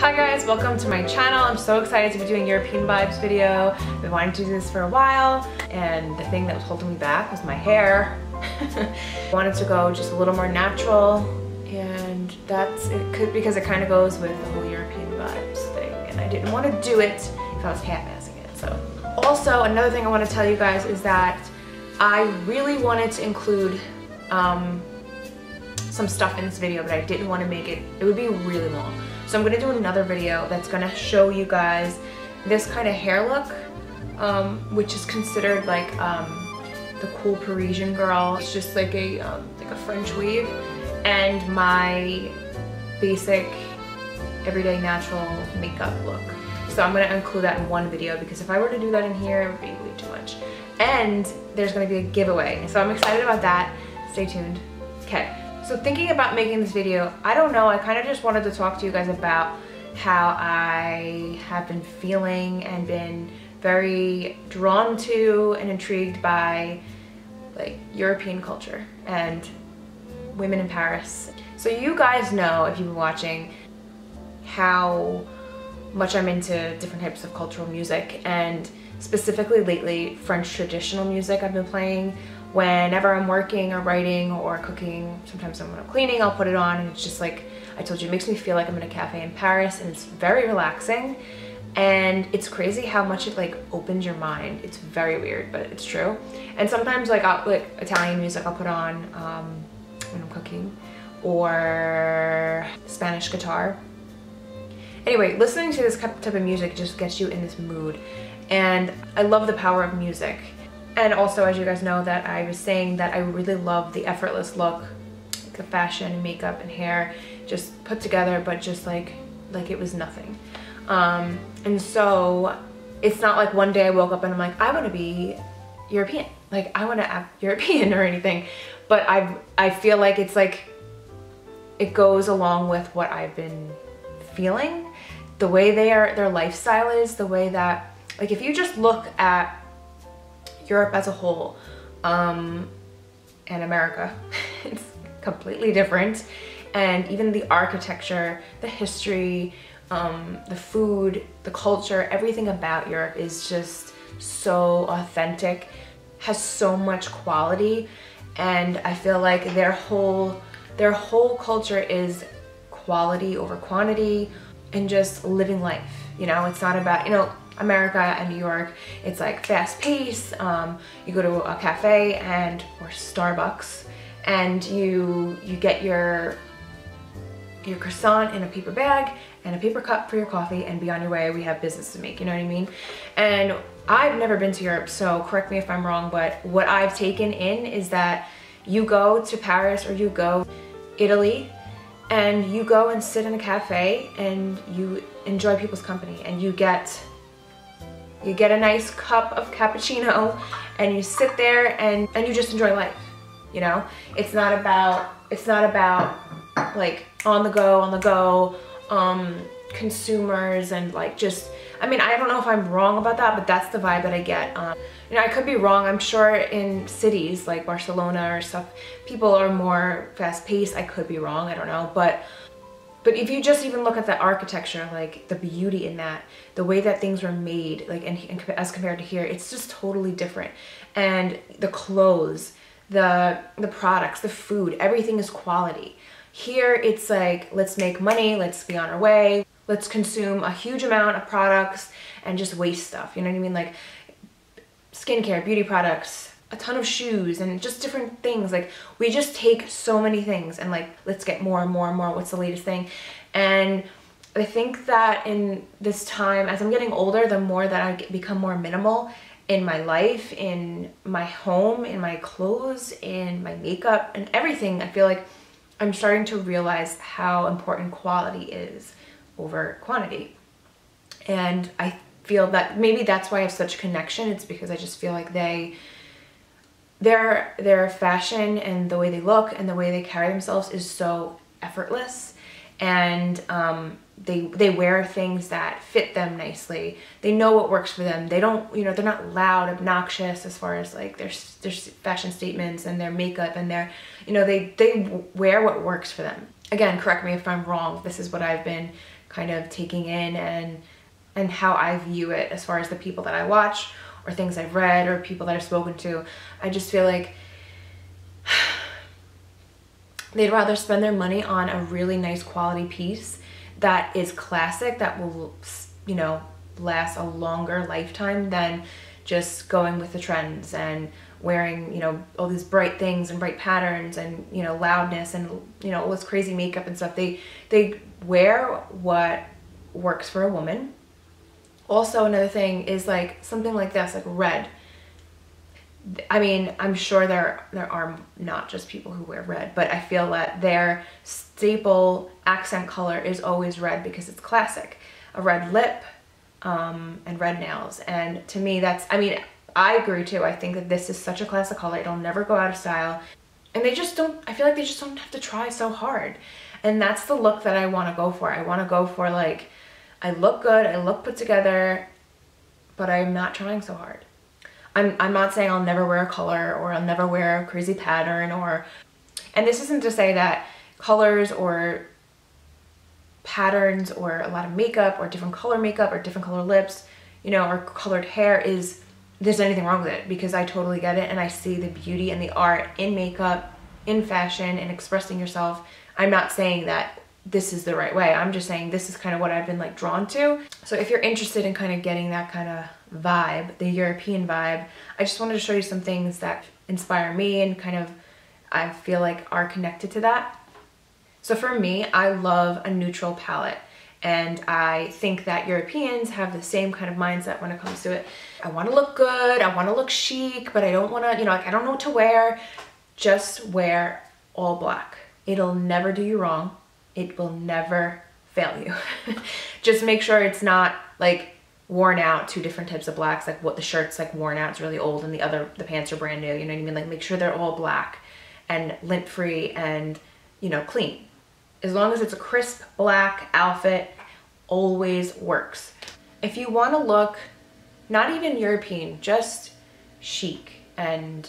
Hi guys, welcome to my channel. I'm so excited to be doing European vibes video. I've been wanting to do this for a while, and the thing that was holding me back was my hair. I wanted to go just a little more natural, and that's it, because it kind of goes with the whole European vibes thing, and I didn't want to do it if I was half-assing it. So also another thing I want to tell you guys is that I really wanted to include some stuff in this video, but I didn't want to make it would be really long. So I'm gonna do another video that's gonna show you guys this kind of hair look, which is considered like the cool Parisian girl. It's just like a French weave, and my basic everyday natural makeup look. So I'm gonna include that in one video, because if I were to do that in here, it would be way too much. And there's gonna be a giveaway, so I'm excited about that. Stay tuned. Okay. So thinking about making this video, I don't know, I kind of just wanted to talk to you guys about how I have been feeling and been very drawn to and intrigued by like European culture and women in Paris. So you guys know, if you've been watching, how much I'm into different types of cultural music, and specifically lately French traditional music I've been playing whenever I'm working or writing or cooking. Sometimes when I'm cleaning, I'll put it on, and it's just like I told you, it makes me feel like I'm in a cafe in Paris, and it's very relaxing, and it's crazy how much it like opens your mind. It's very weird, but it's true. And sometimes like Italian music I'll put on when I'm cooking, or Spanish guitar. Anyway, listening to this type of music just gets you in this mood, and I love the power of music. And also, as you guys know, that I was saying that I really love the effortless look, like the fashion and makeup and hair just put together, but just like it was nothing. And so it's not like one day I woke up and I'm like, I want to be European, like I want to act European or anything, but I feel like it's like it goes along with what I've been feeling, the way their lifestyle is, the way that, like, if you just look at Europe as a whole, and America, it's completely different. And even the architecture, the history, the food, the culture, everything about Europe is just so authentic, has so much quality, and I feel like their whole culture is quality over quantity and just living life. You know, it's not about, you know, America and New York, it's like fast pace. You go to a cafe or Starbucks, and you get your croissant in a paper bag and a paper cup for your coffee, and be on your way. We have business to make, you know what I mean? And I've never been to Europe, so correct me if I'm wrong, but what I've taken in is that you go to Paris or you go Italy, and you go and sit in a cafe and you enjoy people's company, and you get a nice cup of cappuccino, and you sit there and you just enjoy life, you know? It's not about like on the go, consumers, and like just, I mean, I don't know if I'm wrong about that, but that's the vibe that I get. You know, I could be wrong. I'm sure in cities like Barcelona or stuff, people are more fast-paced. I could be wrong, I don't know, but if you just even look at the architecture, like the beauty in that, the way that things were made, like and as compared to here, it's just totally different. And the clothes, the products, the food, everything is quality. Here it's like, let's make money, let's be on our way, let's consume a huge amount of products and just waste stuff. You know what I mean? Like skincare, beauty products, a ton of shoes, and just different things. Like we just take so many things and like, let's get more and more and more. What's the latest thing? And I think that in this time, as I'm getting older, the more that I become more minimal in my life, in my home, in my clothes, in my makeup, and everything, I feel like I'm starting to realize how important quality is over quantity. And I feel that maybe that's why I have such connection. It's because I just feel like their fashion and the way they look and the way they carry themselves is so effortless, and they wear things that fit them nicely. They know what works for them. They don't, you know, they're not loud, obnoxious as far as like their fashion statements and their makeup, and their, you know, they wear what works for them. Again, correct me if I'm wrong. This is what I've been kind of taking in and how I view it as far as the people that I watch or things I've read or people that I've spoken to. I just feel like they'd rather spend their money on a really nice quality piece that is classic, that will, you know, last a longer lifetime than just going with the trends and wearing, you know, all these bright things and bright patterns and, you know, loudness and, you know, all this crazy makeup and stuff. They wear what works for a woman. Also, another thing is like something like this, like red. I mean, I'm sure there are not just people who wear red, but I feel that their staple accent color is always red because it's classic. A red lip and red nails. And to me, that's, I mean, I agree too. I think that this is such a classic color. It'll never go out of style. And they just don't, I feel like they just don't have to try so hard. And that's the look that I want to go for. I want to go for like, I look good, I look put together, but I'm not trying so hard. I'm not saying I'll never wear a color or I'll never wear a crazy pattern or, and this isn't to say that colors or patterns or a lot of makeup or different color lips, you know, or colored hair there's anything wrong with it, because I totally get it and I see the beauty and the art in makeup, in fashion, and expressing yourself. I'm not saying that this is the right way. I'm just saying this is kind of what I've been like drawn to. So if you're interested in kind of getting that kind of vibe, the European vibe, I just wanted to show you some things that inspire me and kind of I feel like are connected to that. So for me, I love a neutral palette, and I think that Europeans have the same kind of mindset when it comes to it. I want to look good, I want to look chic, but I don't want to, you know, like I don't know what to wear. Just wear all black. It'll never do you wrong. It will never fail you. Just make sure it's not like worn out, two different types of blacks, like what the shirt's like worn out, it's really old, and the pants are brand new, you know what I mean? Like make sure they're all black and lint free and, you know, clean. As long as it's a crisp black outfit, always works. If you want to look not even European, just chic and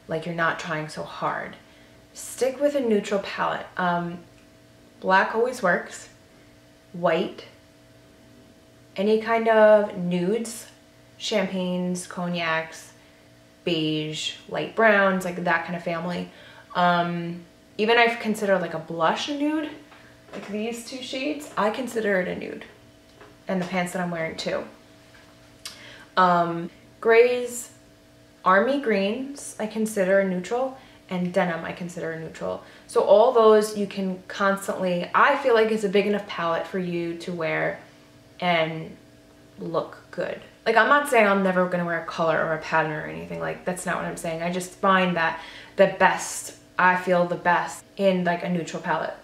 like you're not trying so hard, stick with a neutral palette. Black always works. White, any kind of nudes, champagnes, cognacs, beige, light browns, like that kind of family. Even I've considered like a blush a nude, like these two shades, I consider it a nude. And the pants that I'm wearing too. Grays, army greens, I consider a neutral, and denim I consider a neutral. So all those you can constantly, I feel like it's a big enough palette for you to wear and look good. Like I'm not saying I'm never gonna wear a color or a pattern or anything, like that's not what I'm saying. I just find that the best, I feel the best in like a neutral palette.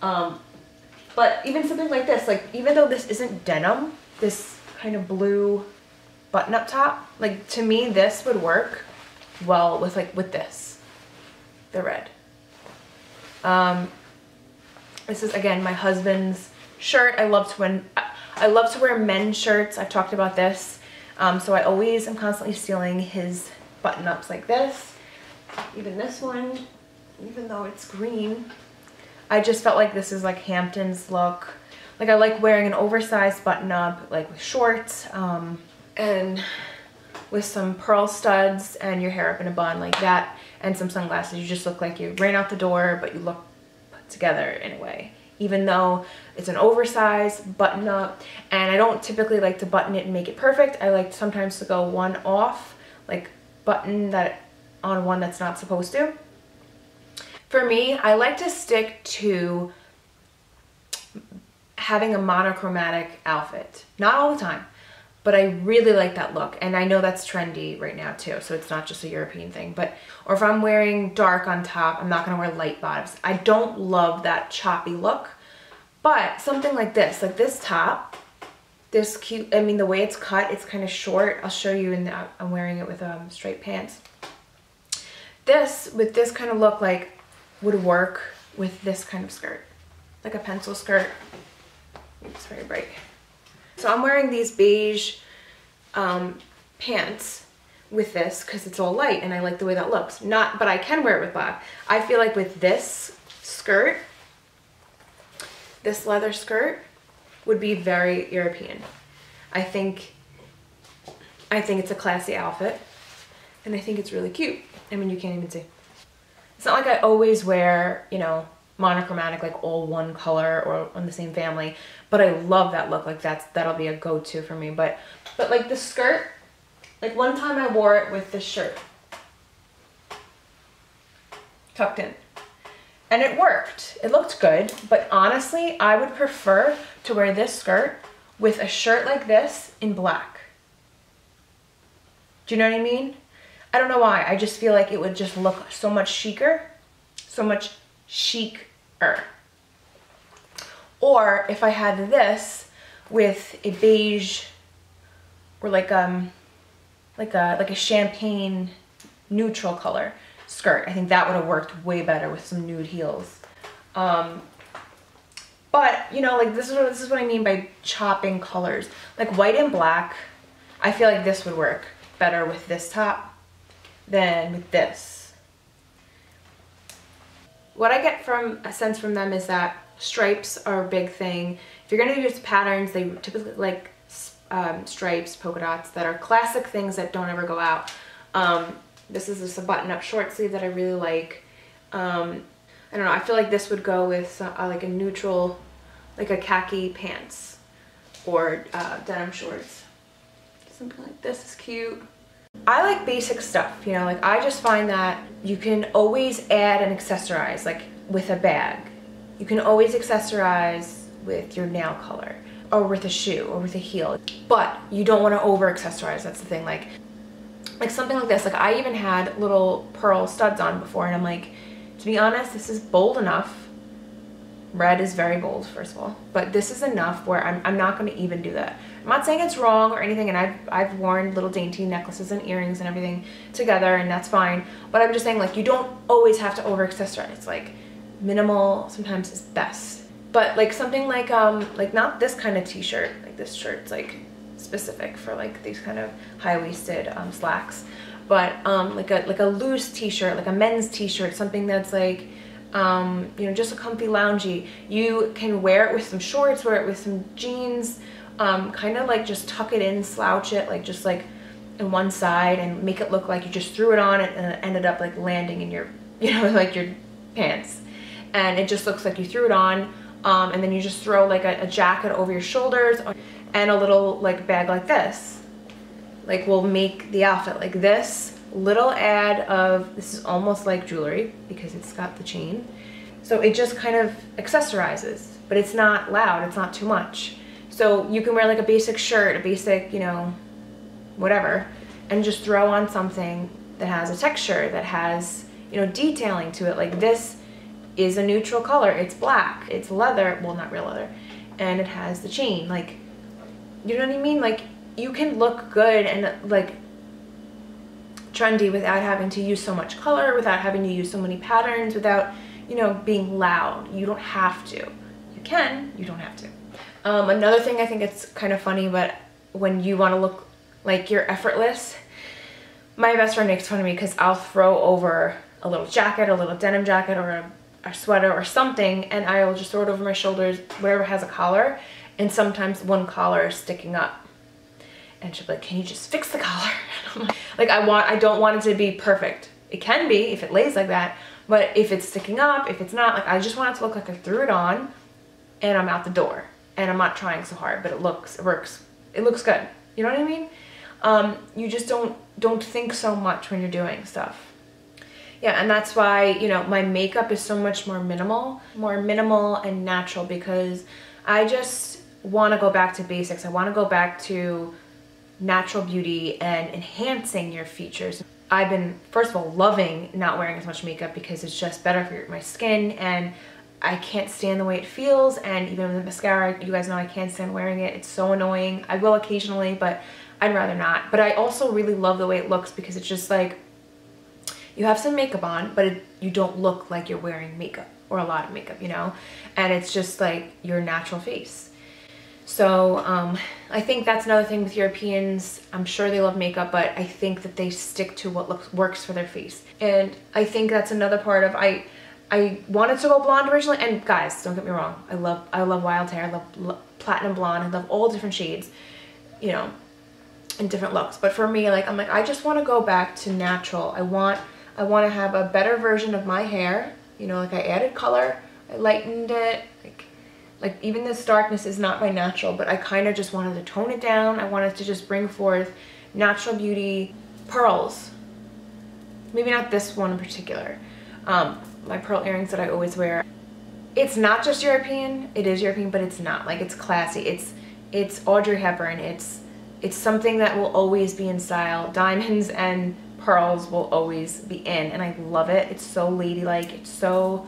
But even something like this, like even though this isn't denim, this kind of blue button up top, like to me this would work well with like with this, the red. This is again my husband's shirt. I love to wear men's shirts. I've talked about this. So I always am constantly stealing his button ups like this. Even this one, even though it's green, I just felt like this is like Hampton's look. Like I like wearing an oversized button up, like with shorts, and with some pearl studs and your hair up in a bun like that, and some sunglasses. You just look like you ran out the door, but you look put together in a way. Even though it's an oversized button up, and I don't typically like to button it and make it perfect. I like sometimes to go one off, like button that on one that's not supposed to. For me, I like to stick to having a monochromatic outfit. Not all the time, but I really like that look. And I know that's trendy right now too, so it's not just a European thing. But, or if I'm wearing dark on top, I'm not gonna wear light bottoms. I don't love that choppy look, but something like this top, this cute, I mean, the way it's cut, it's kind of short. I'll show you in that. I'm wearing it with straight pants. This, with this kind of look, like would work with this kind of skirt, like a pencil skirt. It's very bright. So I'm wearing these beige pants with this because it's all light and I like the way that looks. But I can wear it with black. I feel like with this skirt, this leather skirt, would be very European. I think it's a classy outfit, and I think it's really cute. I mean, you can't even see. It's not like I always wear, you know, monochromatic, like all one color or on the same family, but I love that look. Like that'll be a go-to for me. But like the skirt, like one time I wore it with this shirt tucked in, and it worked. It looked good, but honestly, I would prefer to wear this skirt with a shirt like this in black. Do you know what I mean? I don't know why. I just feel like it would just look so much chicer, so much chicer. Or if I had this with a beige or like a champagne neutral color skirt, I think that would have worked way better with some nude heels. But you know, like this is what I mean by chopping colors. Like white and black, I feel like this would work better with this top than with this. What I get from a sense from them is that stripes are a big thing. If you're gonna use patterns, they typically like stripes, polka dots that are classic things that don't ever go out. This is just a button-up short sleeve that I really like. I don't know, I feel like this would go with some, like a neutral, like a khaki pants or denim shorts. Something like this is cute. I like basic stuff, you know, like I just find that you can always add and accessorize, like with a bag. You can always accessorize with your nail color or with a shoe or with a heel, but you don't want to over accessorize. That's the thing. Like something like this, like I even had little pearl studs on before, and I'm like, to be honest, this is bold enough. Red is very bold, first of all, but this is enough where I'm not going to even do that. I'm not saying it's wrong or anything, and I've worn little dainty necklaces and earrings and everything together, and that's fine, but I'm just saying, like, you don't always have to over accessorize. Like minimal sometimes is best. But like something like not this kind of t-shirt, like this shirt's like specific for like these kind of high-waisted slacks, but like a loose t-shirt, like a men's t-shirt, something that's like you know, just a comfy loungy. You can wear it with some shorts, wear it with some jeans, kind of like just tuck it in, slouch it, like just like in one side, and make it look like you just threw it on and it ended up like landing in your, you know, like your pants, and it just looks like you threw it on, and then you just throw like a jacket over your shoulders and a little like bag like this, like will make the outfit. Like this little add of, this is almost like jewelry because it's got the chain, so it just kind of accessorizes, but it's not loud, it's not too much. So you can wear like a basic shirt, a basic, you know, whatever, and just throw on something that has a texture, that has, you know, detailing to it. Like this is a neutral color, it's black, it's leather, well, not real leather, and it has the chain. Like, you know what I mean? Like you can look good and like trendy without having to use so much color, without having to use so many patterns, without, you know, being loud. You don't have to. You can, you don't have to. Another thing I think it's kind of funny, but when you want to look like you're effortless, my best friend makes fun of me because I'll throw over a little jacket, a little denim jacket, or a sweater or something, and I will just throw it over my shoulders, wherever has a collar, and sometimes one collar is sticking up. And she'll be like, can you just fix the collar? Like, I don't want it to be perfect. It can be if it lays like that, but if it's sticking up, if it's not, like I just want it to look like I threw it on and I'm out the door and I'm not trying so hard, but it works. It looks good. You know what I mean? You just don't think so much when you're doing stuff. Yeah, and that's why, you know, my makeup is so much more minimal and natural, because I just want to go back to basics. I want to go back to natural beauty and enhancing your features. I've been, first of all, loving not wearing as much makeup because it's just better for my skin, and I can't stand the way it feels. And even with mascara, you guys know I can't stand wearing it. It's so annoying. I will occasionally, but I'd rather not. But I also really love the way it looks, because it's just like you have some makeup on, but you don't look like you're wearing makeup or a lot of makeup, you know? And it's just like your natural face. So I think that's another thing with Europeans. I'm sure they love makeup, but I think that they stick to what works for their face. And I think that's another part of, I I wanted to go blonde originally, and guys, don't get me wrong, I love wild hair, I love platinum blonde, I love all different shades, you know, and different looks. But for me, like, I'm like, I just want to go back to natural. I want to have a better version of my hair, you know, like I added color, I lightened it, like even this darkness is not my natural, but I kind of just wanted to tone it down. I wanted to just bring forth natural beauty. Pearls, maybe not this one in particular, my pearl earrings that I always wear. It's not just European, it is European, but it's not. Like, it's classy, it's Audrey Hepburn, it's something that will always be in style. Diamonds and pearls will always be in, and I love it. It's so ladylike, it's so,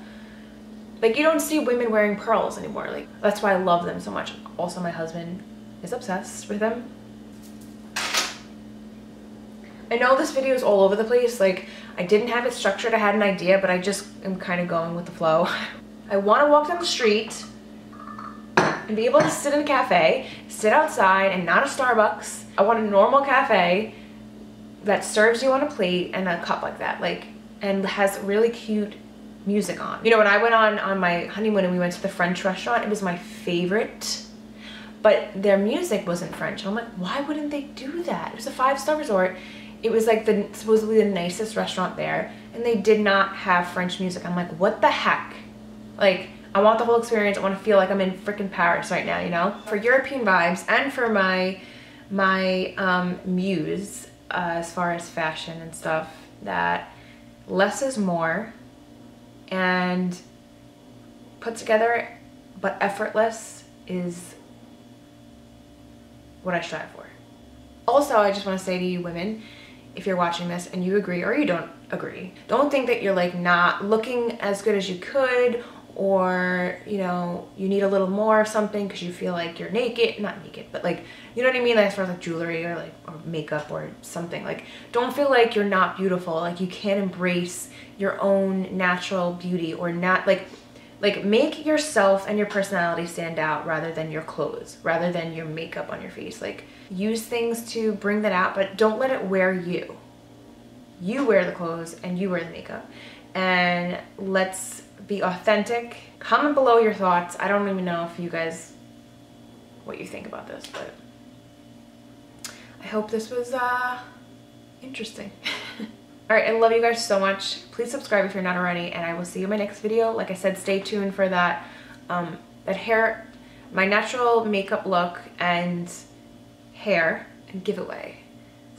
like, you don't see women wearing pearls anymore. Like, that's why I love them so much. Also, my husband is obsessed with them. I know this video is all over the place. Like, I didn't have it structured, I had an idea, but I just am kind of going with the flow. I want to walk down the street and be able to sit in a cafe, sit outside, and not a Starbucks. I want a normal cafe that serves you on a plate and a cup like that, like, and has really cute music on. You know, when I went on my honeymoon and we went to the French restaurant, it was my favorite, but their music wasn't French. I'm like, why wouldn't they do that? It was a 5-star resort. It was like supposedly the nicest restaurant there, and they did not have French music. I'm like, what the heck? Like, I want the whole experience. I want to feel like I'm in freaking Paris right now, you know? For European vibes and for my muse, as far as fashion and stuff, that less is more, and put together but effortless is what I strive for. Also, I just want to say to you women, if you're watching this and you agree or you don't agree, don't think that you're like not looking as good as you could, or, you know, you need a little more of something because you feel like you're naked, not naked, but like, you know what I mean, like as far as like jewelry or makeup or something. Like, don't feel like you're not beautiful. Like, you can't embrace your own natural beauty, or not, like make yourself and your personality stand out rather than your clothes, rather than your makeup on your face. Like, use things to bring that out, but don't let it wear you. You wear the clothes and you wear the makeup, and let's be authentic. Comment below your thoughts. I don't even know if you guys, what you think about this, but I hope this was interesting. All right, I love you guys so much. Please subscribe if you're not already, and I will see you in my next video. Like I said, stay tuned for that that hair, my natural makeup look and hair and giveaway.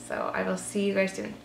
So I will see you guys soon.